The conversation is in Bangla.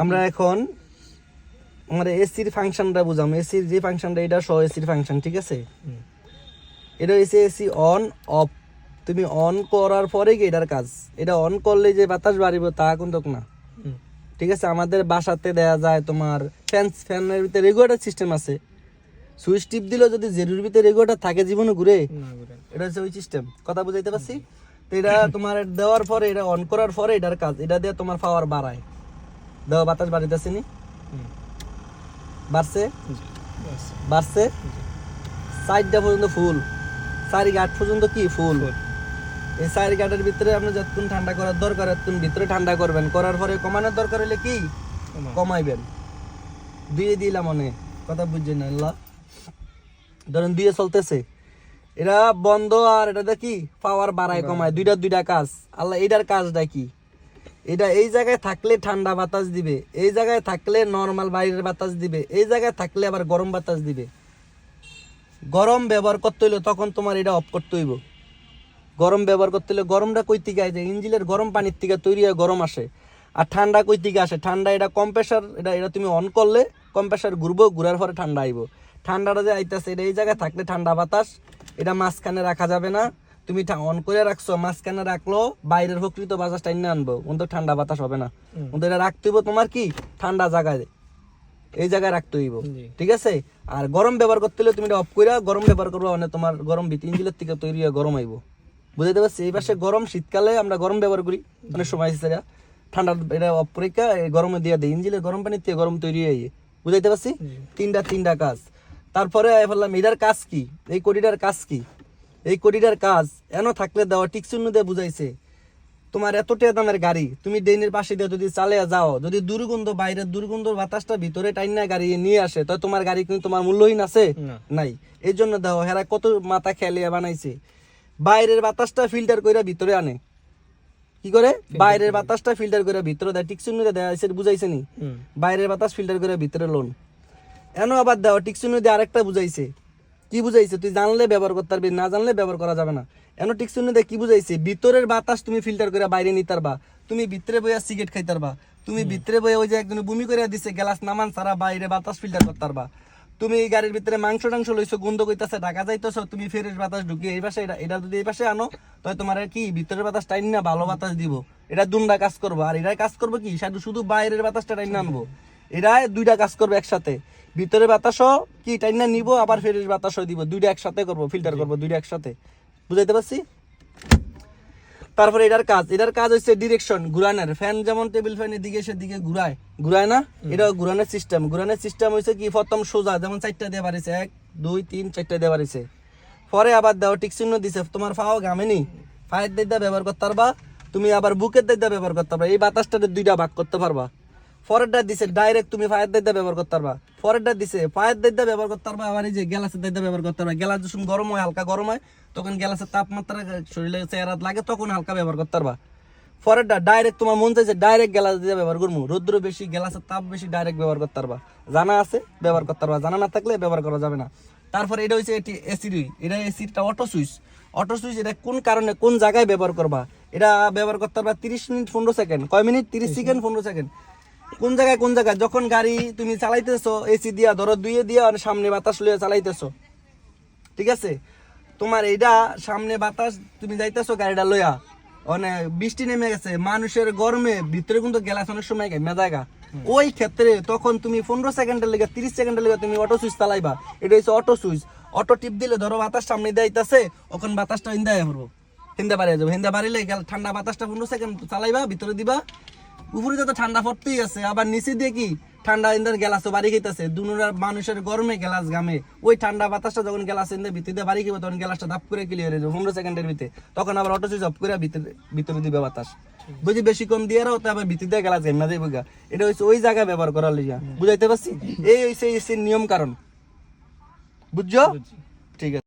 আমরা এখন আমরা এসির ফাংশনটা বুঝাম। এসির যে ফাংশনটা, এটা সহ এসির ফাংশন, ঠিক আছে? এটা হচ্ছে এসি অন অফ। তুমি অন করার পরে কি এটার কাজ, এটা অন করলে যে বাতাস বাড়িব তা কিন্তু না, ঠিক আছে? আমাদের বাসাতে দেয়া যায় তোমার ফ্যানের ভিতরে রেগুলেটর সিস্টেম আছে, সুইচ টিপ দিলে যদি জেরুর ভিতরে রেগুলেটর থাকে জীবনে ঘুরে, এটা হচ্ছে ওই সিস্টেম। কথা বুঝাইতে পারছি? তো এটা তোমার দেওয়ার পরে, এটা অন করার পরে এটার কাজ, এটা দিয়ে তোমার পাওয়ার বাড়ায়। দেওয়া বাতাস বাড়িতেছে নি? বাড়ছে বাড়ছে। সাইডটা পর্যন্ত ফুল, 4 গাঁট পর্যন্ত কি ফুল। এই 4 গাঁটের ভিতরে আপনি যতক্ষণ ঠান্ডা করার দরকার ততক্ষণ ভিতরে ঠান্ডা করবেন, করার পরে কমানোর দরকার হলে কি কমাইবেন। 2 দিলাম অনেক কথা বুঝছেন আল্লাহ। ধরেন 2 চলতেছে, এটা বন্ধ, আর এটাতে কি পাওয়ার বাড়ায় কমায়, দুইটা কাজ। আল্লাহ এটার কাজটা কি, এটা এই জায়গায় থাকলে ঠান্ডা বাতাস দিবে, এই জায়গায় থাকলে নর্মাল বাইরের বাতাস দিবে, এই জায়গায় থাকলে আবার গরম বাতাস দিবে। গরম ব্যবহার করতে হইলে তখন তোমার এটা অফ করতে হইব। গরম ব্যবহার করতে হলে গরমটা কই থেকে আসে, ইঞ্জিনের গরম পানির থেকে তৈরি হয় গরম আসে। আর ঠান্ডা কই থেকে আসে, ঠান্ডা এটা কম্প্রেসার, এটা তুমি অন করলে কম্প্রেসার ঘুরবো, ঘুরার পরে ঠান্ডা আইব। ঠান্ডাটা যে আইতেছে এটা এই জায়গায় থাকলে ঠান্ডা বাতাস, এটা মাঝখানে রাখা যাবে না। তুমি অন করে রাখছো, মাঝখানে রাখলো বাইরের প্রকৃত বাতাস টাইনে আনবো, কিন্তু ঠান্ডা বাতাস হবে না। কিন্তু এটা রাখতে হইব তোমার কি ঠান্ডা জায়গায়, এই জায়গায় রাখতে হইব, ঠিক আছে? আর গরম ব্যবহার করতে হলে তুমি এটা অফ করে গরম ব্যবহার করবো, মানে তোমার গরম ইঞ্জিনের থেকে তৈরি হয় গরম আইব। বুঝাইতে পারছি? এই পাশে গরম, শীতকালে আমরা গরম ব্যবহার করি অনেক সময়, ঠান্ডা এটা অফ পরীক্ষা গরমে দিয়ে দেয়, ইঞ্জিনের গরম পানির থেকে গরম তৈরি হয়। বুঝাইতে পারছি? তিনটা কাজ। তারপরে বললাম এটার কাজ কি, এই কোটিটার কাজ কি। এই কোটিটার কাজ এন থাকলে দেওয়া টিকচিহ্ন দিয়ে বুঝাইছে। তোমার এতটা দামের গাড়ি তুমি ড্রেনের পাশে দিয়ে যদি চালিয়ে যাও, যদি দুর্গন্ধ, বাইরের দুর্গন্ধ বাতাসটা ভিতরে টাইনা গাড়ি নিয়ে আসে, তো তোমার গাড়ি কিন্তু তোমার মূল্যহীন আছে নাই। এই জন্য দাও হেরা কত মাথা খেলিয়া বানাইছে, বাইরের বাতাসটা ফিল্টার করে ভিতরে আনে। কি করে? বাইরের বাতাসটা ফিল্টার করে ভিতরে দেয়, টিকচিহ্ন দিয়ে দেয়, বুঝাইছে নি? বাইরের বাতাস ফিল্টার করে ভিতরে লোন। এনো আবার দেওয়া টিকচিহ্ন দিয়ে আরেকটা বুঝাইছে। কি বুঝাইছে? তুই জানলে ব্যবহার করতে পারবি, না জানলে ব্যবহার করা যাবে না। এনো টিকচিহ্ন দিয়ে কি বুঝাইছে? ভিতরের বাতাস তুমি ফিল্টার করে বাইরে নিতে পারবা, তুমি ভিতরে বইয়া সিগারেট খাইতে পারবা, তুমি ভিতরে বইয়া ওই যে একজন বমি করে দিছে গ্লাস নামান সারা বাইরে বাতাস ফিল্টার করতে পারবা। তুমি এই গাড়ির ভিতরে মাংস টাংস লইছো, গন্ধ কইতাছে, ঢাকা যাইতেছো, তুমি ফ্রেশ বাতাস ঢুকিয়ে এই পাশে এটা যদি এই পাশে আনো, তাহলে তোমার কি ভিতরের বাতাস টাইন না ভালো বাতাস দিব। এটা দুটা কাজ করবো। আর এটাই কাজ করবো কি, শুধু বাইরের বাতাসটা টাইন না আনবো। এরা 2টা কাজ করবে একসাথে, ভিতরের বাতাসও কি টাইন না নিবো, আবার ফ্রেশ বাতাসও দিব, 2টা একসাথে করবো, ফিল্টার করবো 2টা একসাথে। বুঝাইতে পারছি? তারপরে এটার কাজ হচ্ছে ডিরেকশন, ঘুরানোর। ফ্যান যেমন টেবিল ফ্যান এদিকে সেদিকে ঘুরায় না, এটা ঘুরানোর সিস্টেম হচ্ছে কি, প্রথম সোজা যেমন 4টা দিয়ে বাড়িছে, 1 2 3 4টা দিয়ে বাড়িছে। পরে আবার দাও টিকচিহ্ন দিছে, তোমার পাও ঘামেনি, পায়ের দাইদা ব্যবহার করতে পারবা, তুমি আবার বুকের দাইদা ব্যবহার করতে পারবা, এই বাতাসটাতে 2টা ভাগ করতে পারবা। পরেরটা দিছে ডাইরেক্ট তুমি পায়ের দাইদা ব্যবহার করতে পারবা, পরেরটা দিছে পায়ের দাইদা ব্যবহার করতে পারবা, আবার এই যে গ্যালাসের দাইদা ব্যবহার করতে পারবা। গ্যালাস যখন গরম হয়, হালকা গরম হয়, তখন গ্যালাসের তাপমাত্রা শরীরে চেহারা লাগে, তখন হালকা ব্যবহার করতে পারবা। পরেরটা ডাইরেক্ট তোমার মন চাইছে ডাইরেক্ট গ্যালাস দিয়ে ব্যবহার করবো, রৌদ্র বেশি, গ্যালাসের তাপ বেশি, ডাইরেক্ট ব্যবহার করতে পারবা। জানা আছে ব্যবহার করতে পারবা, জানা না থাকলে ব্যবহার করা যাবে না। তারপরে এটা হচ্ছে এসির, এটা এসিটা অটো সুইচ। এটা কোন কারণে কোন জায়গায় ব্যবহার করবা, এটা ব্যবহার করতে পারবা 30 মিনিট 15 সেকেন্ড। কয় মিনিট? 30 second 15 second. কোন জায়গায় যখন গাড়ি তুমি চালাইতেছো এসি দিয়া, ধরো 2 দিয়া আর সামনে বাতাস লইয়া চালাইতেছো, ঠিক আছে? তোমার এইটা সামনে বাতাস, তুমি যাইতেছো গাড়িটা লইয়া, মানে বৃষ্টি নেমে গেছে, মানুষের গরমে ভিতরে কিন্তু গ্যালাস অনেক সময় মেজাগা, ওই ক্ষেত্রে তখন তুমি 15 সেকেন্ডের লেগে 30 সেকেন্ডের লেগে তুমি অটো সুইচ চালাইবা। এটা হচ্ছে অটো সুইচ। অটো টিপ দিলে ধরো বাতাস সামনে দিতেছে, ওখানে বাতাসটা হিন্দায় পড়বো, হিন্দা বাড়িয়ে যাবো, হিন্দা বাড়িলে ঠান্ডা বাতাসটা 15 সেকেন্ড চালাইবা, ভিতরে দিবা। উপরে যত ঠান্ডা পড়তেই আছে, আবার নিচে দিয়ে কি ঠান্ডা ইন্দার গ্যালাসও বাড়ি খেতেছে, দুনুরার মানুষের গরমে গ্যালাস গামে, ওই ঠান্ডা বাতাসটা যখন গ্যালাস ইন্দার ভিতরে বাড়ি খেবে, তখন গ্যালাসটা ধাপ করে ক্লিয়ার হয়ে যাবে 15 সেকেন্ডের ভিতরে। তখন আবার অটো সুইচ অফ করে ভিতরে দিবে বাতাস, বুঝি বেশি কম দিয়ে রাও, আবার ভিতরে দিয়ে গ্যালাস ঘেমনা দেবে। এটা হচ্ছে ওই জায়গায় ব্যবহার করার লিগা। বুঝাইতে পারছি? এই হচ্ছে নিয়ম কারণ, বুঝছো? ঠিক আছে।